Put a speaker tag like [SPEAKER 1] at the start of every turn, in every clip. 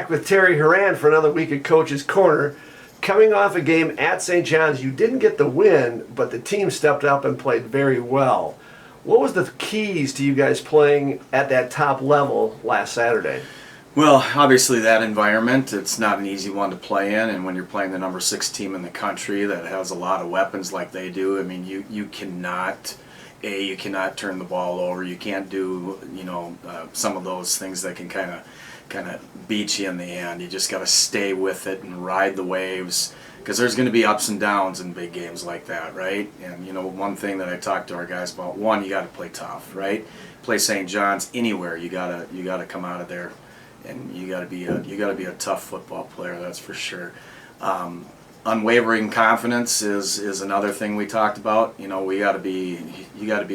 [SPEAKER 1] back with Terry Horan for another week at Coach's Corner. Coming off a game at St. John's, you didn't get the win, but the team stepped up and played very well. What was the keys to you guys playing at that top level last Saturday?
[SPEAKER 2] Well, obviously that environment, it's not an easy one to play in, and when you're playing the number 6 team in the country that has a lot of weapons like they do, I mean, you cannot turn the ball over. You can't do, some of those things that can kind of beat you in the end. You just got to stay with it and ride the waves, because there's going to be ups and downs in big games like that, right? And one thing that I talked to our guys about, one, you got to play tough, right? Play St. John's anywhere, you gotta come out of there, and you got to be a tough football player, that's for sure. Unwavering confidence is another thing we talked about. You got to be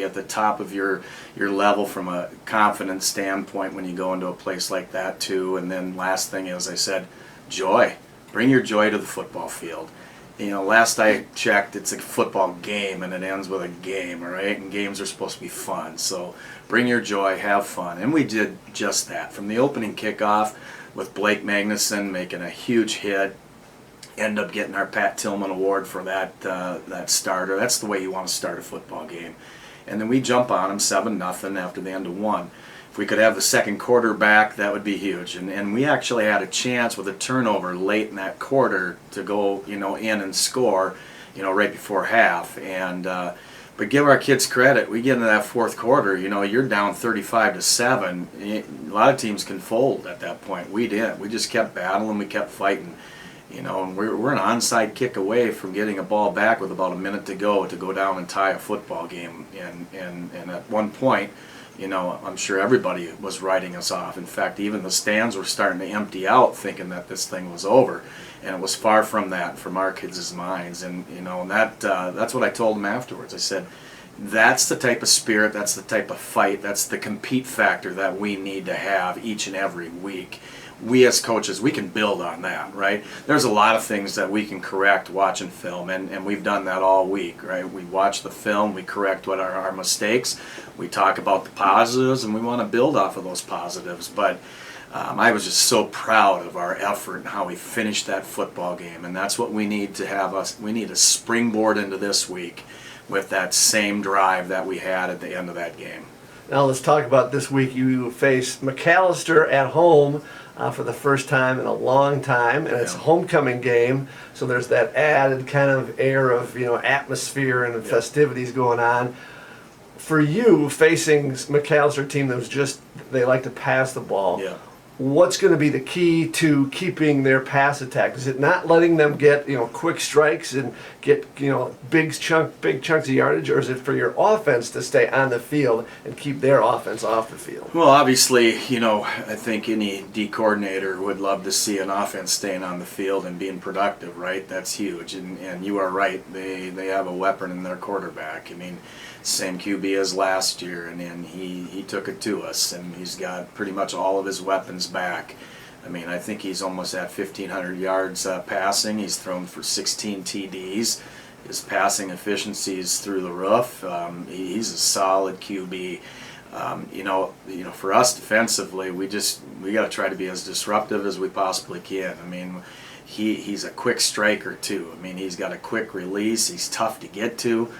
[SPEAKER 2] at the top of your level from a confidence standpoint when you go into a place like that too. And then last thing, as I said, joy. Bring your joy to the football field. Last I checked, it's a football game and it ends with a game, all right? And games are supposed to be fun. So bring your joy, have fun. And we did just that. From the opening kickoff with Blake Magnuson making a huge hit, end up getting our Pat Tillman Award for that starter. That's the way you want to start a football game. And then we jump on them 7-0 after the end of one. If we could have the second quarter back, that would be huge. And we actually had a chance with a turnover late in that quarter to go in and score right before half. And but give our kids credit. We get into that fourth quarter, you're down 35-7. A lot of teams can fold at that point. We didn't. We just kept battling. We kept fighting. And we're an onside kick away from getting a ball back with about a minute to go down and tie a football game. And at one point, I'm sure everybody was writing us off. In fact, even the stands were starting to empty out, thinking that this thing was over. And it was far from that, from our kids' minds. And that's what I told them afterwards. I said, that's the type of spirit, that's the type of fight, that's the compete factor that we need to have each and every week. We as coaches, we can build on that, right? There's a lot of things that we can correct watching film, and we've done that all week, right? We watch the film, we correct what are our mistakes, we talk about the positives, and we want to build off of those positives. But I was just so proud of our effort and how we finished that football game, and that's what we need to have. We need to springboard into this week with that same drive that we had at the end of that game.
[SPEAKER 1] Now let's talk about this week. You face Macalester at home for the first time in a long time, and it's a homecoming game, so there's that added kind of air of atmosphere and festivities going on. For you, facing Macalester team that was they like to pass the ball, what's going to be the key to keeping their pass attack? Is it not letting them get quick strikes and get big chunks of yardage, or is it for your offense to stay on the field and keep their offense off the field?
[SPEAKER 2] Well, obviously, I think any D coordinator would love to see an offense staying on the field and being productive, right? That's huge, and you are right. They have a weapon in their quarterback. I mean, same QB as last year, and he took it to us, and he's got pretty much all of his weapons back. I mean, I think he's almost at 1,500 yards passing. He's thrown for 16 TDs. His passing efficiency is through the roof. He's a solid QB. For us defensively, we got to try to be as disruptive as we possibly can. I mean, he's a quick striker too. I mean, he's got a quick release. He's tough to get to.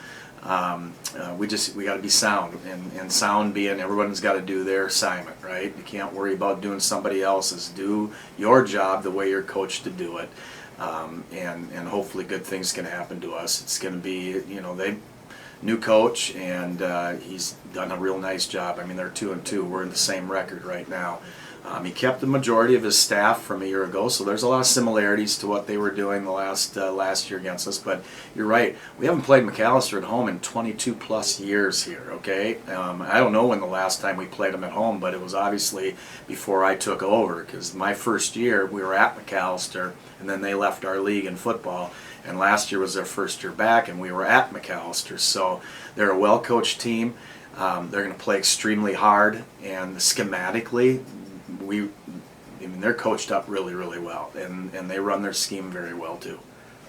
[SPEAKER 2] We got to be sound, and sound being everyone's got to do their assignment, right? You can't worry about doing somebody else's. Do your job the way you're coached to do it, and hopefully good things can happen to us. It's going to be, they new coach, and he's done a real nice job. I mean, they're 2-2. We're in the same record right now. He kept the majority of his staff from a year ago, so there's a lot of similarities to what they were doing the last year against us. But you're right, we haven't played Macalester at home in 22 plus years here, okay? I don't know when the last time we played them at home, but it was obviously before I took over, because my first year we were at Macalester, and then they left our league in football, and last year was their first year back, and we were at Macalester. So they're a well-coached team. They're going to play extremely hard, and schematically, they're coached up really, really well, and they run their scheme very well too.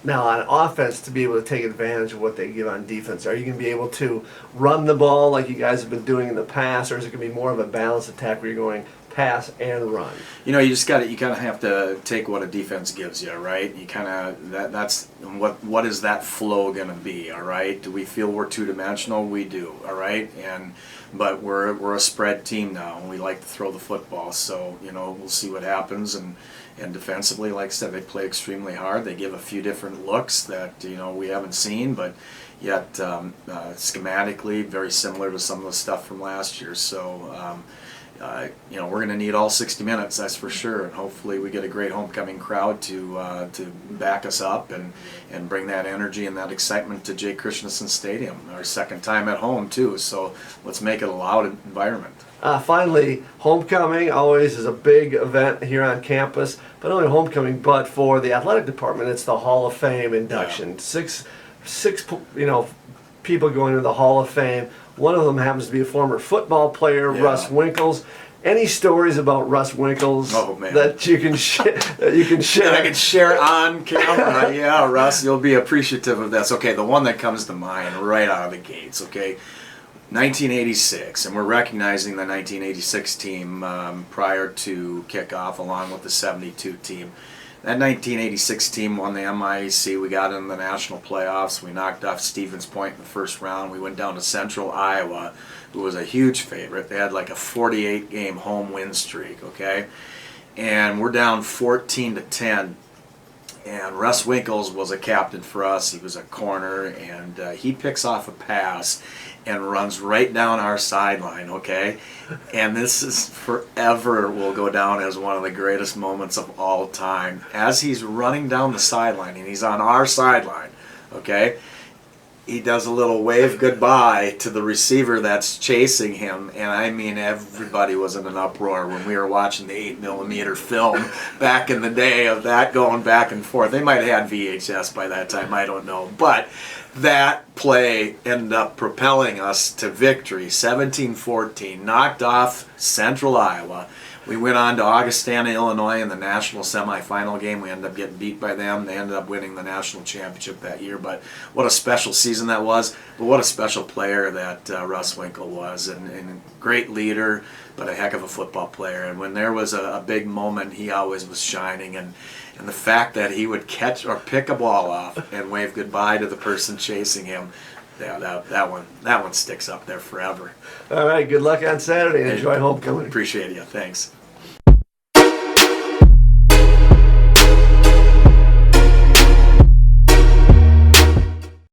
[SPEAKER 1] Now, on offense, to be able to take advantage of what they give on defense, are you going to be able to run the ball like you guys have been doing in the past, or is it going to be more of a balanced attack where you're going pass and run.
[SPEAKER 2] You know, you kind of have to take what a defense gives you, right? You kind of that's what is that flow going to be, all right? Do we feel we're two-dimensional? We do, all right? But we're a spread team now, and we like to throw the football. So you know, we'll see what happens. And defensively, like I said, they play extremely hard. They give a few different looks that we haven't seen, but yet schematically very similar to some of the stuff from last year. So. We're going to need all 60 minutes, that's for sure, and hopefully we get a great homecoming crowd to back us up and bring that energy and that excitement to Jay Christensen Stadium. Our second time at home too, so let's make it a loud environment.
[SPEAKER 1] Finally, homecoming always is a big event here on campus, but not only homecoming, but for the athletic department, it's the Hall of Fame induction. Yeah. Six people going into the Hall of Fame. One of them happens to be a former football player, yeah. Russ Winkles. Any stories about Russ Winkles that you can share?
[SPEAKER 2] I can share on camera. Yeah, Russ, you'll be appreciative of this. Okay, the one that comes to mind right out of the gates. Okay, 1986, and we're recognizing the 1986 team prior to kickoff, along with the 72 team. That 1986 team won the MIAC. We got in the national playoffs. We knocked off Stevens Point in the first round. We went down to Central Iowa, who was a huge favorite. They had like a 48-game home win streak, okay? And we're down 14-10. And Russ Winkles was a captain for us. He was a corner, and he picks off a pass and runs right down our sideline, okay? And this is forever will go down as one of the greatest moments of all time. As he's running down the sideline, and he's on our sideline, okay? He does a little wave goodbye to the receiver that's chasing him, and I mean everybody was in an uproar when we were watching the 8mm film back in the day of that going back and forth. They might have had VHS by that time, I don't know, but that play ended up propelling us to victory, 17-14, knocked off Central Iowa. We went on to Augustana, Illinois in the national semifinal game. We ended up getting beat by them. They ended up winning the national championship that year. But what a special season that was. But what a special player that Russ Winkles was. And a great leader, but a heck of a football player. And when there was a big moment, he always was shining. And the fact that he would catch or pick a ball off and wave goodbye to the person chasing him, yeah, that one sticks up there forever.
[SPEAKER 1] All right, good luck on Saturday and enjoy homecoming.
[SPEAKER 2] Appreciate you. Thanks.